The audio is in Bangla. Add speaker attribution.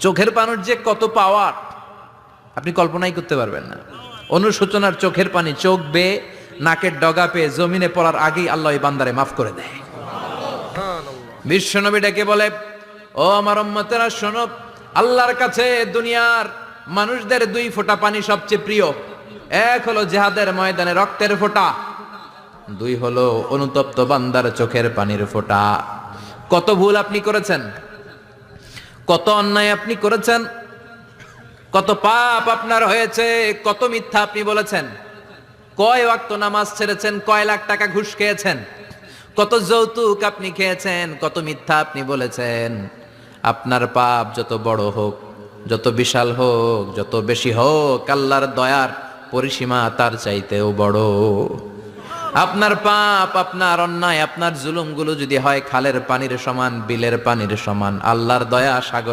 Speaker 1: চোখের পানির যে কত পাওয়ার আপনি কল্পনাই করতে পারবেন না। অনুশোচনার চোখের পানি, চোখ বেয়ে নাকের ডগা পেয়ে জমিনে পড়ার আগেই আল্লাহ এই বান্দারে মাফ করে দেয়। বিশ্বনবী ডেকে বলে, ও আমার উম্মতেরা শোনো, আল্লাহর কাছে দুনিয়ার মানুষদের দুই ফোঁটা পানি সবচেয়ে প্রিয়। এক হলো জিহাদের ময়দানে রক্তের ফোঁটা, দুই হলো অনুতপ্ত বান্দার চোখের পানির ফোঁটা। কত ভুল আপনি করেছেন, কত অন্যায় আপনি করেছেন, কত পাপ আপনার হয়েছে, কত মিথ্যা আপনি বলেছেন, কয় ওয়াক্ত নামাজ ছেড়েছেন, কয় লাখ টাকা ঘুষ খেয়েছেন, কত যৌতুক আপনি খেয়েছেন, কত মিথ্যা আপনি বলেছেন। আপনার পাপ যত বড় হোক, যত বিশাল হোক, যত বেশি হোক, আল্লাহর দয়ার পরিসীমা তার চাইতেও বড়। আপনার পাপ, আপনার অন্যায়, আপনার জুলুমগুলো যদি হয় খালের পানির সমান, বিলের পানির সমান, আল্লাহর দয়া সাগর